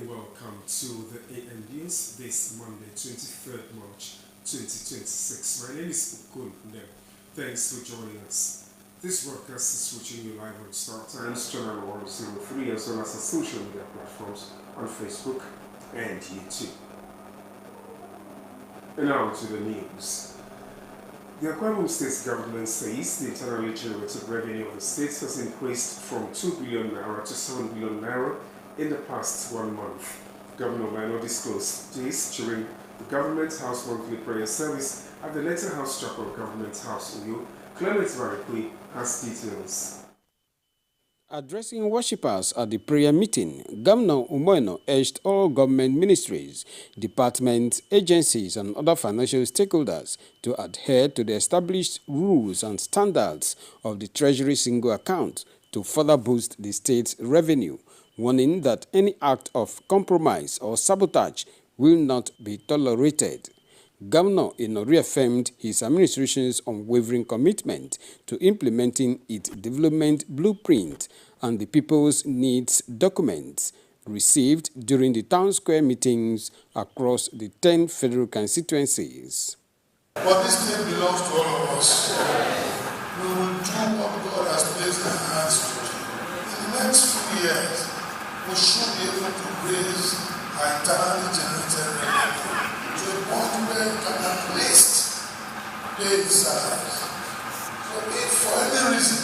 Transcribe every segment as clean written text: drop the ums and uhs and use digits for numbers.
and welcome to the AM News this Monday, 23rd March 2026. My name is Okun Ndem. Thanks for joining us. This broadcast is reaching you live on Star Times Channel 103 as well as the social media platforms on Facebook and YouTube. And now to the news. The Akwa Ibom State government says the internally generated revenue of the state has increased from 2 billion naira to 7 billion naira in the past 1 month. Governor Mano disclosed this during the Government House monthly prayer service at the Later House Chapel, Government House, Uyo. Clement Barikwi has details. Addressing worshippers at the prayer meeting, Governor Umoeno urged all government ministries, departments, agencies and other financial stakeholders to adhere to the established rules and standards of the Treasury single account to further boost the state's revenue, warning that any act of compromise or sabotage will not be tolerated. Governor Ino reaffirmed his administration's unwavering commitment to implementing its development blueprint and the people's needs documents received during the town square meetings across the 10 federal constituencies. But this thing belongs to all of us. We will do what God has placed in our hands to do. In the next few years, we should be able to raise our internally generated revenue to a point where we can at least pay its salaries. So if for any reason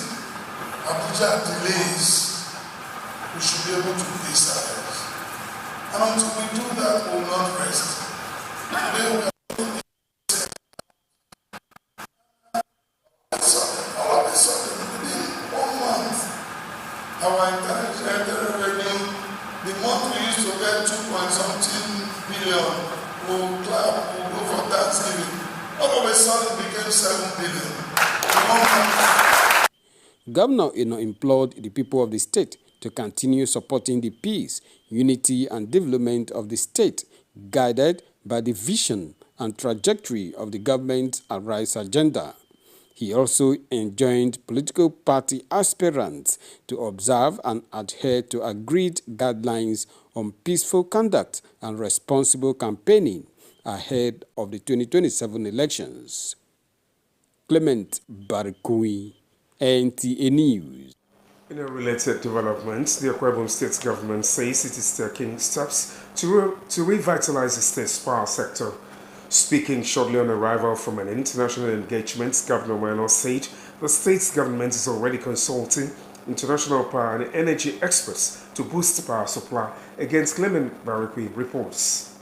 Abuja delays, we should be able to pay salaries. And until we do that, we will not rest. Today we are all of a sudden, within 1 month, our internally generated revenue, the month we used to get 2.something billion, we'll clap, we'll go for Thanksgiving. All of a sudden it became 7 billion. Governor Ino implored the people of the state to continue supporting the peace, unity and development of the state, guided by the vision and trajectory of the government's Arise agenda. He also enjoined political party aspirants to observe and adhere to agreed guidelines on peaceful conduct and responsible campaigning ahead of the 2027 elections. Clement Barikwi, NTA News. In a related development, the Akwa Ibom State government says it is taking steps to revitalize the state's power sector. Speaking shortly on arrival from an international engagement, Governor Mano said the state's government is already consulting international power and energy experts to boost power supply. Against Clement Barikwi reports.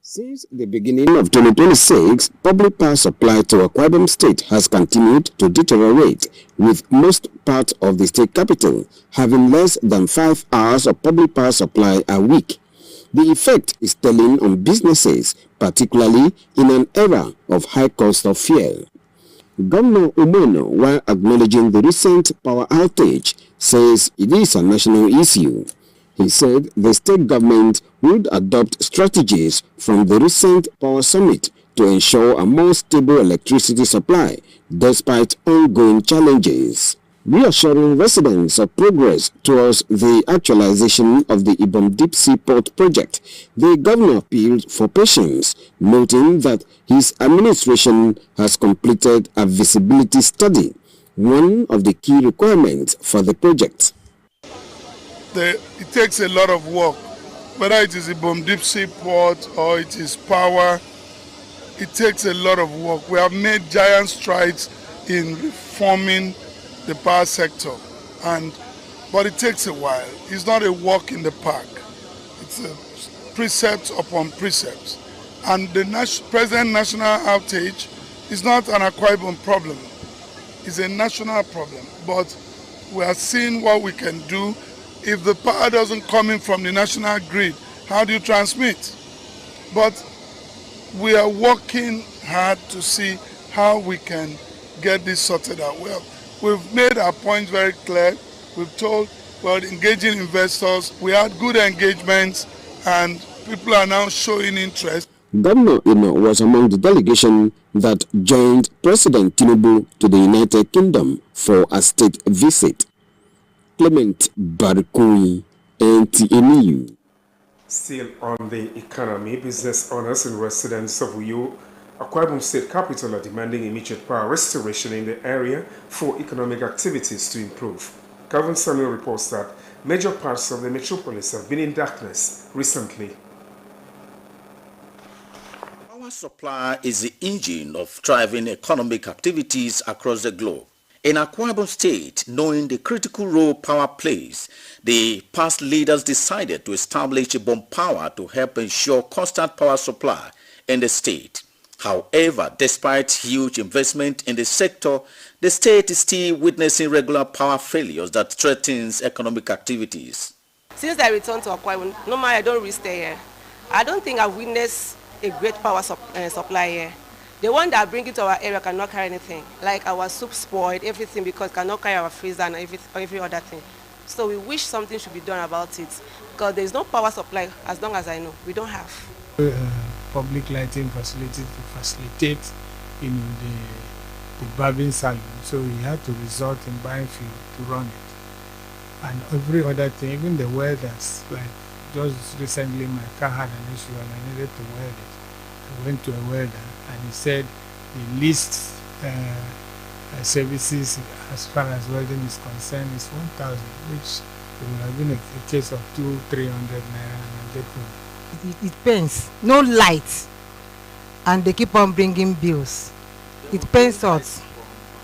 Since the beginning of 2026, public power supply to Akwa Ibom State has continued to deteriorate, with most parts of the state capital having less than 5 hours of public power supply a week. The effect is telling on businesses, particularly in an era of high cost of fuel. Governor Umoeno, while acknowledging the recent power outage, says it is a national issue. He said the state government would adopt strategies from the recent power summit to ensure a more stable electricity supply despite ongoing challenges. Reassuring residents of progress towards the actualization of the Ibom Deep Sea Port project, the governor appealed for patience, noting that his administration has completed a visibility study, one of the key requirements for the project. It takes a lot of work, whether it is Ibom Deep Sea Port or it is power. It takes a lot of work. We have made giant strides in reforming the power sector, but it takes a while. It's not a walk in the park. It's a precept upon precepts. And the present national outage is not an Akwa Ibom problem. It's a national problem. But we are seeing what we can do. If the power doesn't come in from the national grid, how do you transmit? But we are working hard to see how we can get this sorted out well. We've made our points very clear. We've told, we're engaging investors. We had good engagements and people are now showing interest. Governor Ino was among the delegation that joined President Tinubu to the United Kingdom for a state visit. Clement Barikwi, NTNU. Still on the economy, business owners and residents of Uyo, Akwa Ibom State capital, are demanding immediate power restoration in the area for economic activities to improve. Calvin Samuel reports that major parts of the metropolis have been in darkness recently. Power supply is the engine of driving economic activities across the globe. In Akwa Ibom State, knowing the critical role power plays, the past leaders decided to establish Ibom Power to help ensure constant power supply in the state. However, despite huge investment in the sector, the state is still witnessing regular power failures that threatens economic activities. Since I returned to Akwa Ibom, normally I don't really stay here. I don't think I've witnessed a great power supply here. The one that bring it to our area cannot carry anything. Like our soup spoiled, everything, because cannot carry our freezer and every other thing. So we wish something should be done about it, because there is no power supply as long as I know. We don't have. Public lighting facility to facilitate, the barbing salon. So we had to resort in buying fuel to run it. And every other thing, even the welders, like just recently my car had an issue and I needed to weld it. I went to a welder and he said the least services as far as welding is concerned is 1,000, which it would have been a case of 200-300 naira and I get home. It pains, no light, and they keep on bringing bills. It pains us.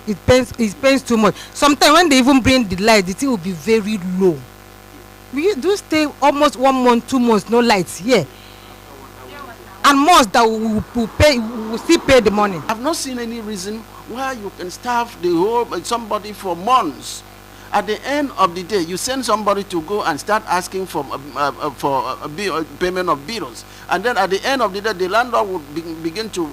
It pains too much. Sometimes when they even bring the light, the thing will be very low. We do stay almost 1 month, 2 months, no lights here. And most that we will still pay the money. I've not seen any reason why you can starve the whole somebody for months. At the end of the day, you send somebody to go and start asking for payment of bills, and then at the end of the day, the landlord would begin to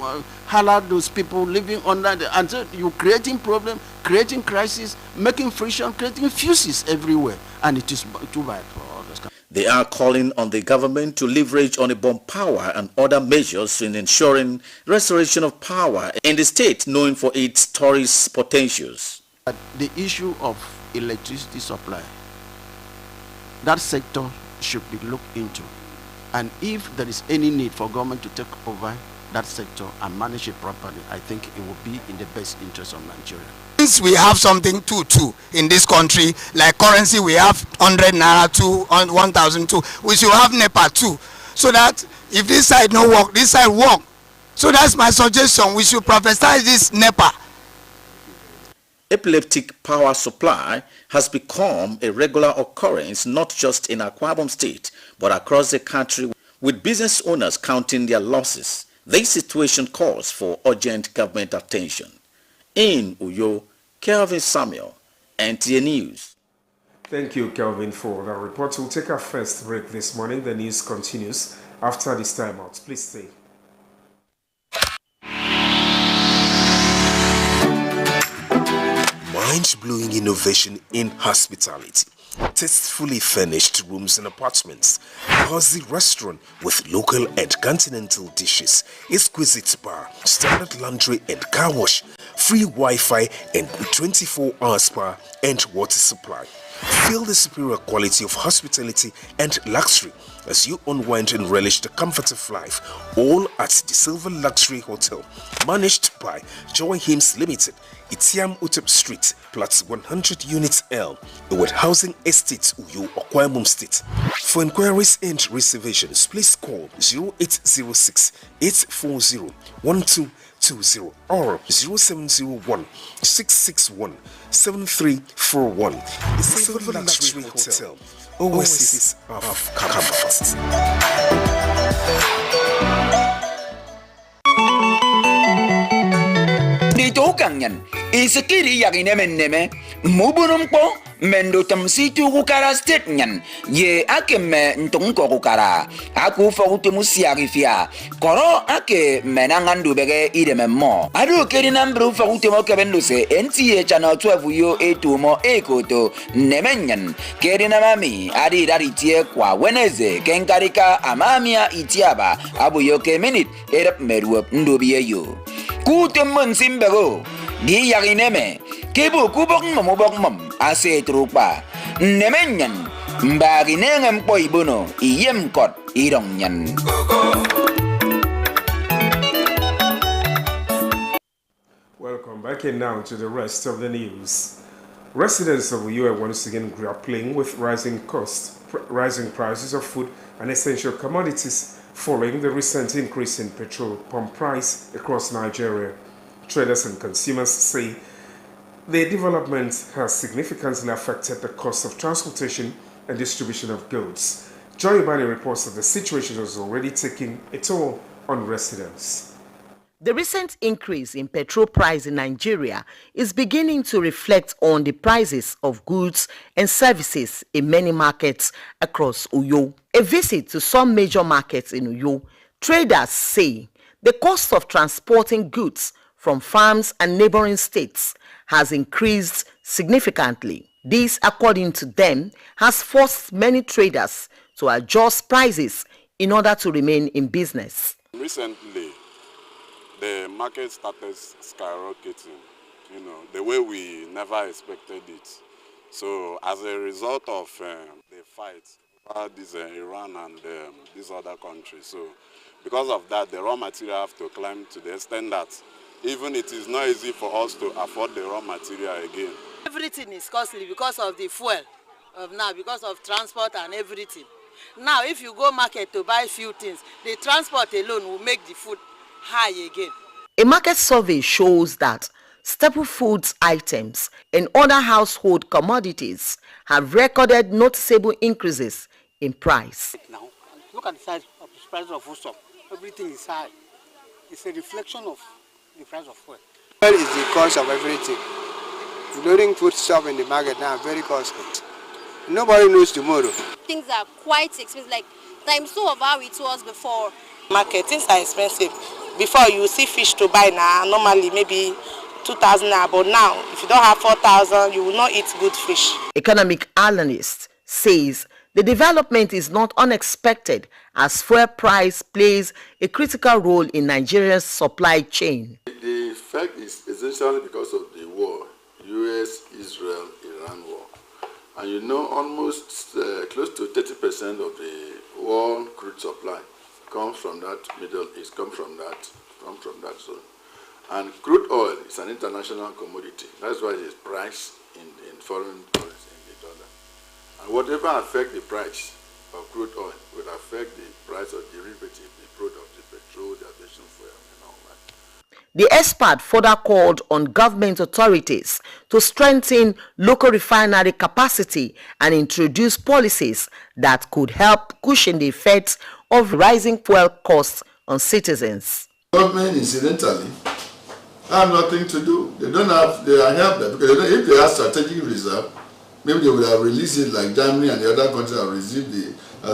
holler those people living under the, and so you're creating problem, creating crisis, making friction, creating fuses everywhere, and it is too bad for all this. They are calling on the government to leverage on Ibom Power and other measures in ensuring restoration of power in the state known for its tourist potentials. The issue of electricity supply, that sector should be looked into, and if there is any need for government to take over that sector and manage it properly, I think it will be in the best interest of Nigeria. Since we have something too in this country, like currency, we have 100 naira too, 1,002. We should have NEPA too, so that if this side no work, this side work. So that's my suggestion. We should prophesize this NEPA. Epileptic power supply has become a regular occurrence not just in Akwa Ibom State but across the country, with business owners counting their losses. This situation calls for urgent government attention. In Uyo, Kelvin Samuel, NTA News. Thank you, Kelvin, for that report. We'll take our first break this morning. The news continues after this timeout. Please stay. Mind-blowing innovation in hospitality. Tastefully furnished rooms and apartments, cozy restaurant with local and continental dishes, exquisite bar, standard laundry and car wash, free Wi-Fi and 24-hour spa and water supply. Feel the superior quality of hospitality and luxury as you unwind and relish the comfort of life, all at the Silver Luxury Hotel, managed by Joy Hymns Limited, Itiam Utep Street, Plots 100 Units L, Ewed Housing Estate, Uyo, Akwa Ibom State. For inquiries and reservations, please call 0806 840 1220 or 0701 661 7341. The Silver Luxury Hotel, oasis of comfort. Kanyan isikiri yakine menneme mubunumpo mendo tamsitu kukara state nyan ye ake me ntonko kukara aku fokutu musiarifia koro ake menangandu bege ideme mo adu keri nambru fokutu mo kebenduse NTA channel 12 yo etumo ekoto nemenyan keri namami adi daritie kwa weneze kenkarika amamia itiaba abu yo ke minute erap meruop ndobiye yo kutemen simbego di yakineme kebu kubok momobok mom ase trupa nemenyan mbagi nenge mpo ibono iyem kot irong nyan. Welcome back, and now to the rest of the news. Residents of Uyo are once again grappling with rising costs, rising prices of food and essential commodities following the recent increase in petrol pump price across Nigeria. Traders and consumers say the development has significantly affected the cost of transportation and distribution of goods. Joy Ubani reports that the situation is already taking a toll on residents. The recent increase in petrol price in Nigeria is beginning to reflect on the prices of goods and services in many markets across Uyo. A visit to some major markets in Uyo, traders say the cost of transporting goods from farms and neighboring states has increased significantly. This, according to them, has forced many traders to adjust prices in order to remain in business. Recently, the market started skyrocketing, the way we never expected it. So as a result of the fight about this Iran and these other countries, so because of that, the raw material have to climb to the extent that even it is not easy for us to afford the raw material again. Everything is costly because of the fuel of now, because of transport and everything. Now, if you go market to buy few things, the transport alone will make the food high again. A market survey shows that staple foods items and other household commodities have recorded noticeable increases in price. Now, look at the size of the price of food stuff. Everything is high. It's a reflection of the price of fuel. Fuel is the cost of everything. Loading food stuff in the market now very costly. Nobody knows tomorrow. Things are quite expensive, like times 2 of how it was before. Market things are expensive. Before you see fish to buy now, normally maybe 2,000 naira, but now if you don't have 4,000, you will not eat good fish. Economic analyst says the development is not unexpected as fuel price plays a critical role in Nigeria's supply chain. The effect is essentially because of the war, US-Israel-Iran war. And almost close to 30% of the world crude supply comes from that Middle East, come from that zone. And crude oil is an international commodity. That's why it is priced in foreign currency, in the dollar. And whatever affects the price of crude oil will affect the price of derivative, the product, the petrol, the aviation fuel, and all that. The expert further called on government authorities to strengthen local refinery capacity and introduce policies that could help cushion the effects of rising fuel costs on citizens. Government, incidentally, have nothing to do. They are helpless because if they have strategic reserve, maybe they would have released it like Germany and the other countries have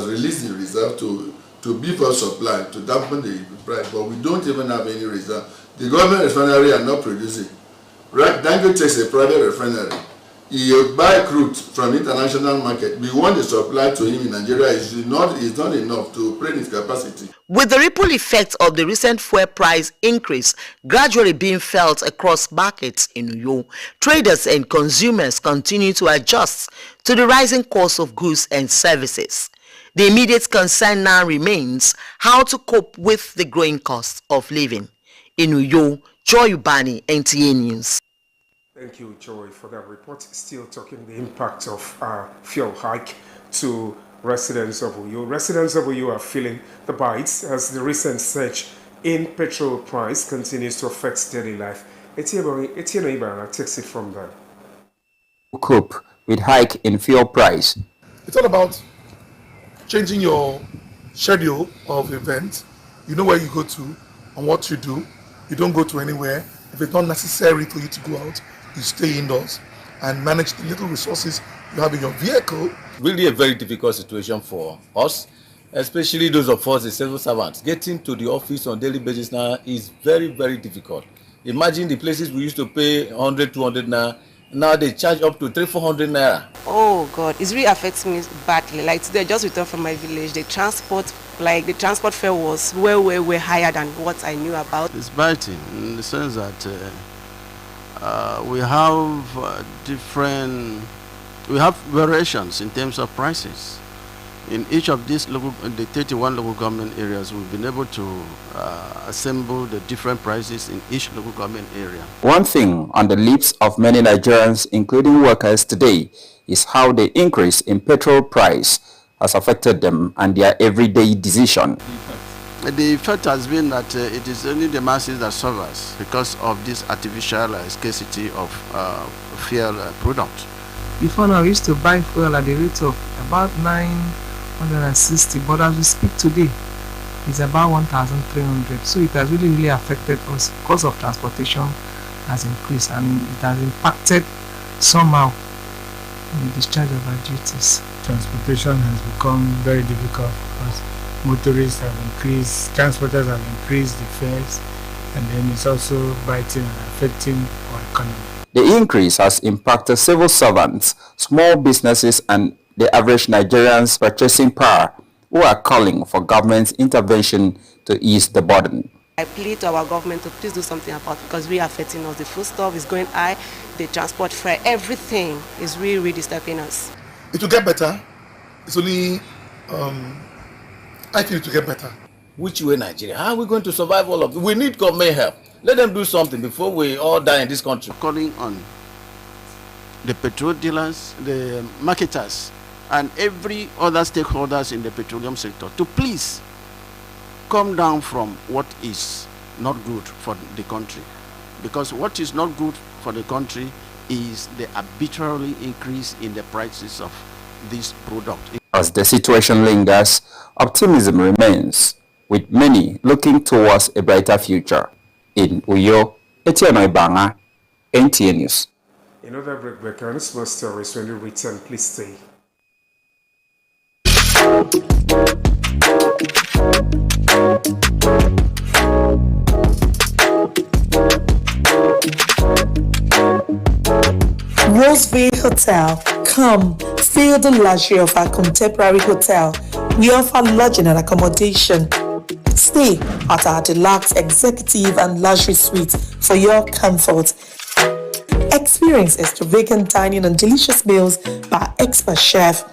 released the reserve to beef up supply, to dampen the price, but we don't even have any reserve. The government refinery are not producing. Right, Dangote takes a private refinery. He buy crude from international market. We want the supply to him in Nigeria is not enough to operate his capacity. With the ripple effect of the recent fuel price increase gradually being felt across markets in Uyo, traders and consumers continue to adjust to the rising cost of goods and services. The immediate concern now remains how to cope with the growing cost of living. In Uyo, Joy Ubani, NTA News. Thank you, Joy, for that report. Still talking the impact of fuel hike to residents of Uyo. Residents of Uyo are feeling the bites as the recent surge in petrol price continues to affect daily life. Etienne Ibarra takes it from there. Cope with hike in fuel price. It's all about changing your schedule of events. You know where you go to and what you do. You don't go to anywhere. If it's not necessary for you to go out, you stay indoors and manage the little resources you have in your vehicle. Really a very difficult situation for us, especially those of us, the civil servants. Getting to the office on daily basis now is very, very difficult. Imagine the places we used to pay 100, 200 naira. Now they charge up to 300-400 naira. Oh God, it's really affecting me badly. Like today, I just returned from my village. The transport fare was way higher than what I knew about. It's biting in the sense that we have different we have variations in terms of prices. In each of these the 31 local government areas, we've been able to assemble the different prices in each local government area. One thing on the lips of many Nigerians, including workers today, is how the increase in petrol price has affected them and their everyday decision. The effect has been that it is only the masses that suffers because of this artificial scarcity of fuel product. Before now, we used to buy fuel at the rate of about 960, but as we speak today, it's about 1,300. So it has really affected us. Cost of transportation has increased and it has impacted somehow in the discharge of our duties. Transportation has become very difficult because motorists have increased, transporters have increased the fares, and then it's also biting and affecting our economy. The increase has impacted civil servants, small businesses, and the average Nigerian's purchasing power, who are calling for government intervention to ease the burden. I plead to our government to please do something about it because we are affecting us. The food stuff is going high, the transport fare, everything is really disturbing us. It will get better. It's only, I think it will get better. Which way, Nigeria? How are we going to survive all of it? We need government help. Let them do something before we all die in this country. Calling on the petrol dealers, the marketers, and every other stakeholders in the petroleum sector to please come down from what is not good for the country. Because what is not good for the country is the arbitrary increase in the prices of this product. As the situation lingers, optimism remains, with many looking towards a brighter future. In Uyo, Etienne Ibanga, NTA News. Another break on small stories when you return. Please stay. Roseville Hotel. Come, feel the luxury of our contemporary hotel. We offer lodging and accommodation. Stay at our deluxe executive and luxury suites for your comfort. Experience extravagant dining and delicious meals by expert chef.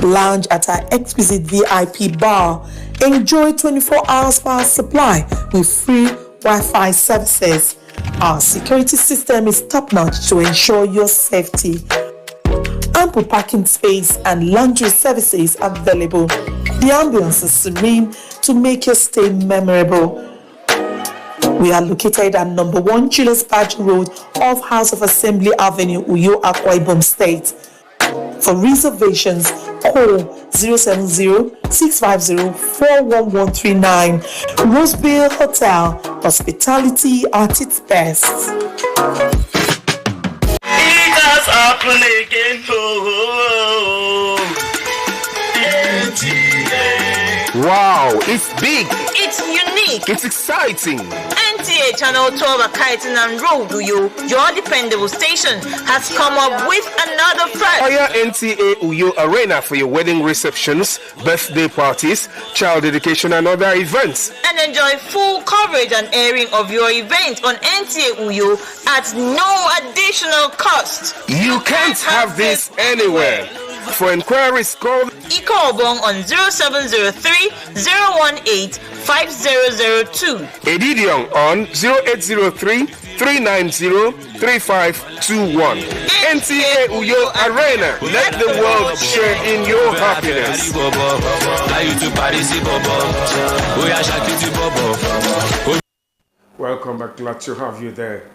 Lounge at our exquisite VIP bar. Enjoy 24 hours power supply with free Wi-Fi services. Our security system is top-notch to ensure your safety. Ample parking space and laundry services available. The ambience is serene to make your stay memorable. We are located at number 1 Julius Badger Road off House of Assembly Avenue, Uyo, Akwa Ibom State. For reservations, call 070-650-41139. Roseville Hotel, hospitality at its best. It has happened again. Wow, it's big. It's unique. It's exciting. NTA Channel 12 at Kaitan and Road, Uyo, your dependable station, has come up with another prize. Hire NTA Uyo Arena for your wedding receptions, birthday parties, child dedication and other events. And enjoy full coverage and airing of your event on NTA Uyo at no additional cost. You can't have this anywhere. For inquiries, call Ikobong on 0703 018 5002. Edidion on 0803 390 3521. NTA Uyo Arena. Let the world share in your happiness. Welcome back, glad to have you there.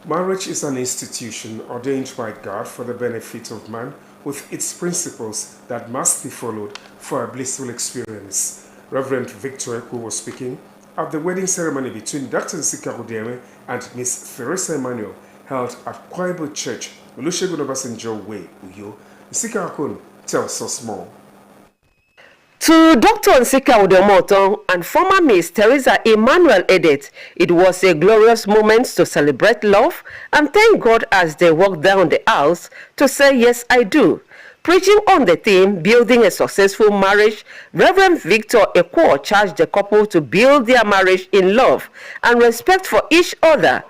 Marriage is an institution ordained by God for the benefit of man, with its principles that must be followed for a blissful experience. Reverend Victor Ekwu was speaking at the wedding ceremony between Dr. Nsika Udeme and Miss Theresa Emmanuel held at Kwaibo Church, Olusegun Obasanjo Way, Uyo. Nsika Akun tells us more. To Dr. Nsika Udemoto and former Miss Theresa Emmanuel Edet, it was a glorious moment to celebrate love and thank God as they walked down the aisles to say, "Yes, I do." Preaching on the theme, building a successful marriage, Reverend Victor Ekwo charged the couple to build their marriage in love and respect for each other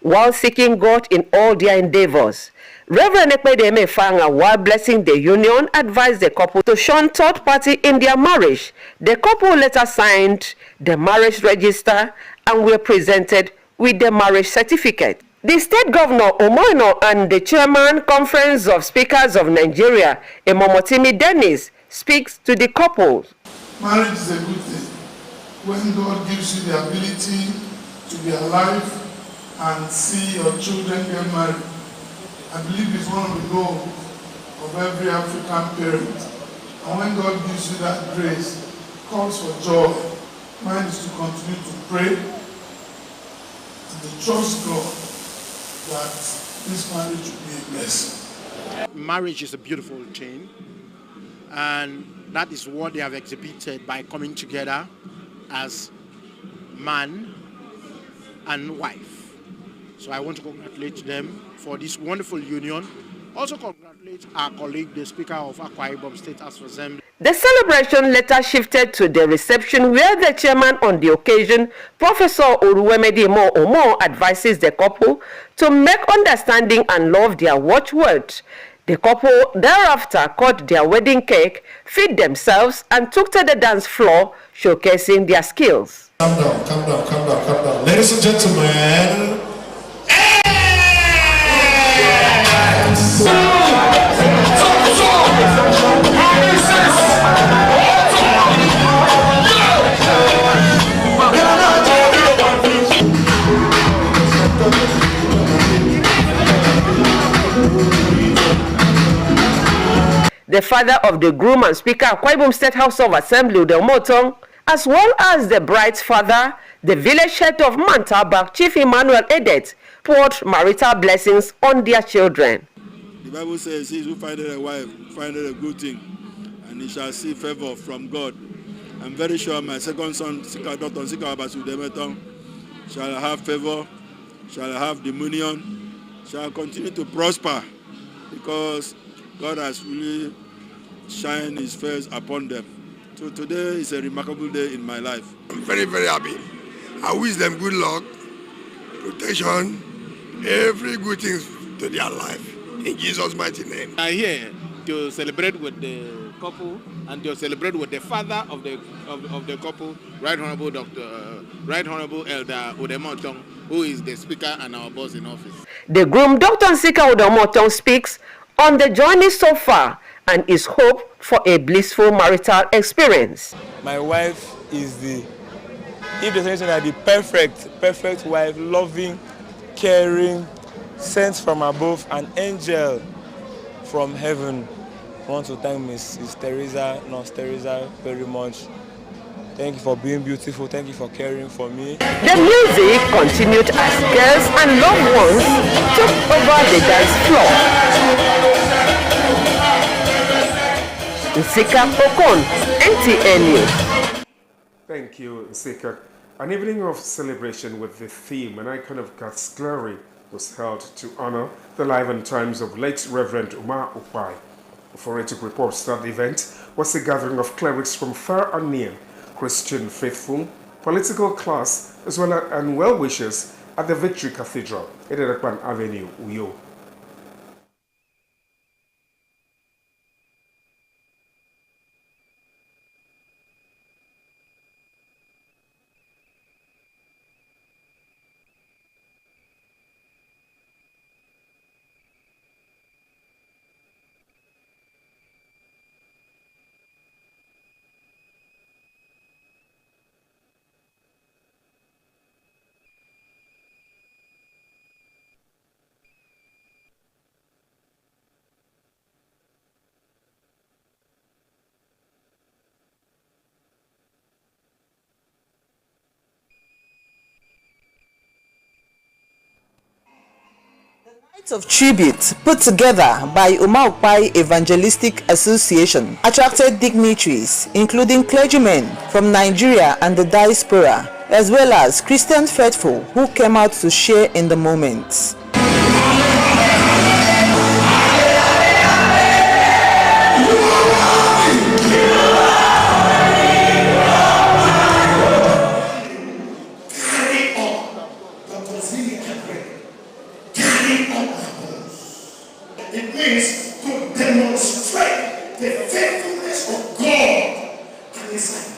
while seeking God in all their endeavors. Reverend Ekpedeme Fanga, while blessing the union, advised the couple to shun third party in their marriage. The couple later signed the marriage register and were presented with the marriage certificate. The state governor Omoino and the chairman Conference of Speakers of Nigeria, Emomotimi Dennis, speaks to the couple. Marriage is a good thing. When God gives you the ability to be alive and see your children get married, I believe it's one of the goals of every African parent. And when God gives you that grace, it calls for joy. Mine is to continue to pray and to trust God that this marriage will be a blessing. Marriage is a beautiful thing, and that is what they have exhibited by coming together as man and wife. So I want to congratulate them for this wonderful union. Also congratulate our colleague, the Speaker of Akwa Ibom State House of Assembly. The celebration later shifted to the reception where the chairman on the occasion, Professor Oluwemedi Mo Omo, advises the couple to make understanding and love their watchword. The couple thereafter cut their wedding cake, fed themselves, and took to the dance floor, showcasing their skills. Calm down, calm down, calm down, calm down. Ladies and gentlemen, the father of the groom and Speaker of Akwa Ibom State House of Assembly, Udomotong, as well as the bride's father, the village head of Mantabak, Chief Emmanuel Edet, poured marital blessings on their children. The Bible says, he who findeth a wife findeth a good thing, and he shall see favor from God. I'm very sure my second son, Dr. Nsika Abasu Demetong, shall have favor, shall have dominion, shall continue to prosper, because God has really shined his face upon them. So today is a remarkable day in my life. I'm very, very happy. I wish them good luck, protection, every good thing to their life. In Jesus' mighty name. I'm here to celebrate with the couple and to celebrate with the father of the couple, Right Honorable Elder Udomotong, who is the Speaker and our boss in office. The groom, Dr. Nsika Udomotong, speaks on the journey so far and his hope for a blissful marital experience. My wife is if there's anything like the perfect wife, loving, caring, sent from above, an angel from heaven. I want to thank Nurse Teresa, very much. Thank you for being beautiful. Thank you for caring for me. The music continued as girls and loved ones took over the dance floor. Nsika Okon, NTN News. Thank you, Nsika. An evening of celebration with the theme An Icon of God's Glory was held to honor the life and times of late Reverend Umar Upai. Authentic reports that the event was a gathering of clerics from far and near, Christian faithful, political class, as well as well-wishers at the Victory Cathedral in Erekpan Avenue, Uyo. Of tribute put together by Umar Upai Evangelistic Association attracted dignitaries including clergymen from Nigeria and the diaspora, as well as Christian faithful who came out to share in the moment.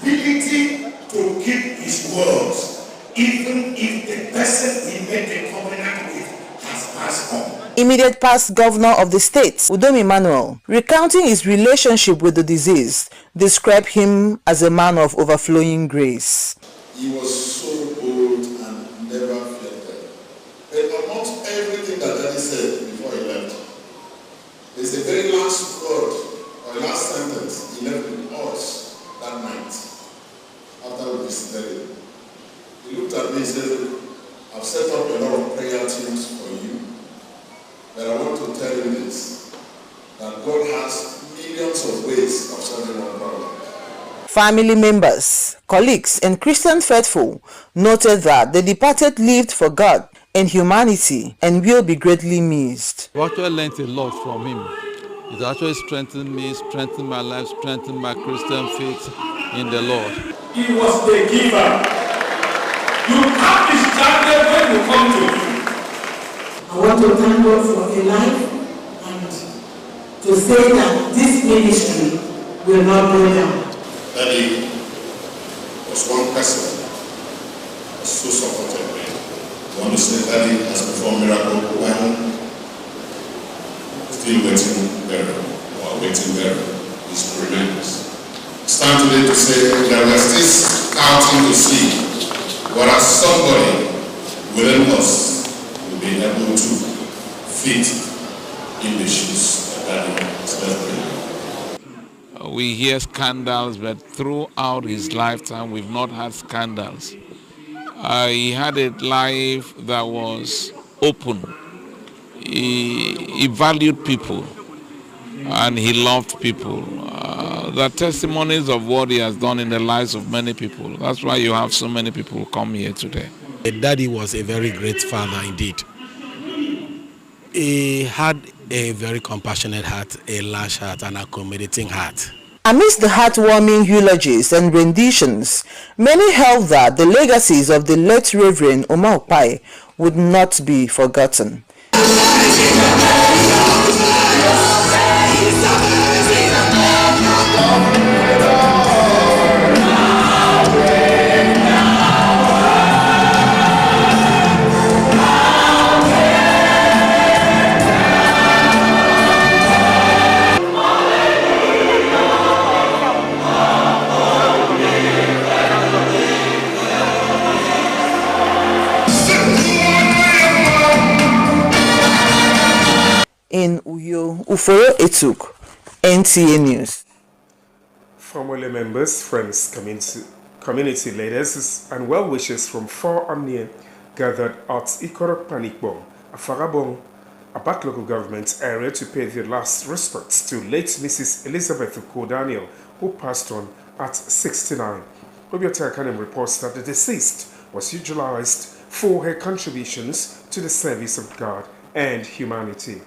ability to keep his words, even if the person he made the covenant with has passed on. Immediate past governor of the state, Udom Emmanuel, recounting his relationship with the deceased, described him as a man of overflowing grace. He was so bold and never flirted. But amongst everything that Daddy said before he left, there's the very last word or last sentence he left with us that night after we visited him. He looked at me and said, I've set up a lot of prayer teams for you, but I want to tell you this, that God has millions of ways of solving one problem. Family members, colleagues, and Christian faithful noted that the departed lived for God and humanity and will be greatly missed. I actually learned a lot from him. It actually strengthened me, strengthened my life, strengthened my Christian faith in the Lord. He was the giver. You can't be stranded when you come to him. I want to thank God for a life and to say that this ministry will not go down. Daddy was one person who was so supported me. I want to say Daddy has performed miracle when still waiting there or waiting there is remains. It's time today to say that we're still scouting to see whether somebody within us will be able to fit in the shoes that Daddy has left behind. We hear scandals, but throughout his lifetime, we've not had scandals. He had a life that was open. He valued people, and he loved people. The testimonies of what he has done in the lives of many people. That's why you have so many people come here today. Daddy was a very great father indeed. He had a very compassionate heart, a large heart, and accommodating heart. Amidst the heartwarming eulogies and renditions, many held that the legacies of the late Reverend Omar Okpai would not be forgotten. In Uyo, Uforo Etuk, NTA News. Family members, friends, community leaders, and well-wishers from far and near gathered at Ikorok Panikbong, Afarabong, Abak local government area to pay their last respects to late Mrs. Elizabeth Uko Daniel, who passed on at 69. Obiota Akanem reports that the deceased was utilized for her contributions to the service of God and humanity.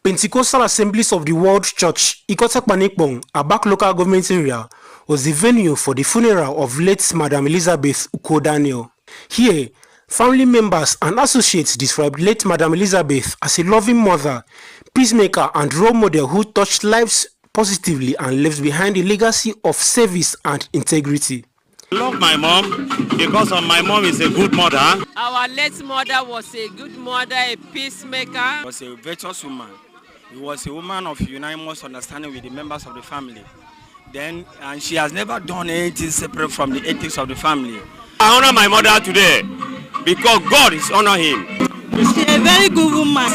Pentecostal Assemblies of the World Church, Ikotek Panikbong, Abak local government area, was the venue for the funeral of late Madam Elizabeth Uko Daniel. Here, family members and associates described late Madam Elizabeth as a loving mother, peacemaker, and role model who touched lives positively and left behind a legacy of service and integrity. I love my mom because my mom is a good mother. Our late mother was a good mother, a peacemaker. She was a virtuous woman. She was a woman of unanimous understanding with the members of the family. And she has never done anything separate from the ethics of the family. I honor my mother today because God is honoring him. She's a very good woman,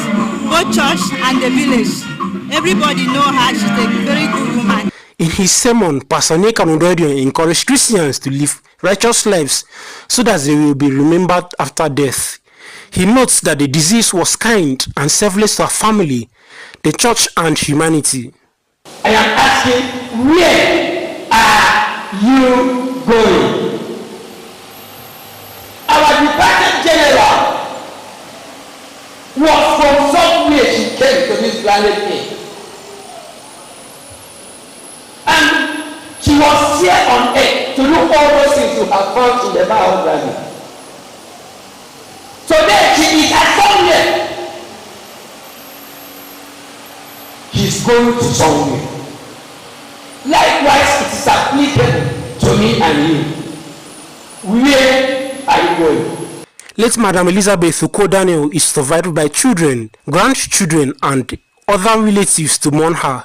both church and the village. Everybody know her. She's a very good woman. In his sermon, Pastor Neka Ndodio encouraged Christians to live righteous lives so that they will be remembered after death. He notes that the deceased was kind and selfless to her family, the church, and humanity. I am asking, where are you going? Our departed general was from somewhere she came to this planet here. And was here on earth to do all those things you have found in the biography. Today she is at somewhere. He's going to somewhere. Likewise, it is applicable to me and you. Where are you going? Late Madam Elizabeth Uko-Daniel is survived by children, grandchildren, and other relatives to mourn her.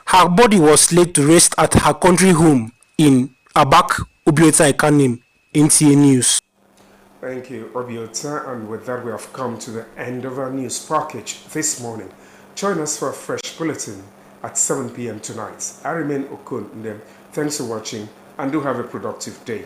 Her body was laid to rest at her country home in Abak, Obiota Ikanim, NTA News. Thank you, Obiota, and with that we have come to the end of our news package this morning. Join us for a fresh bulletin at 7 p.m. tonight. I remain Okun. Thanks for watching and do have a productive day.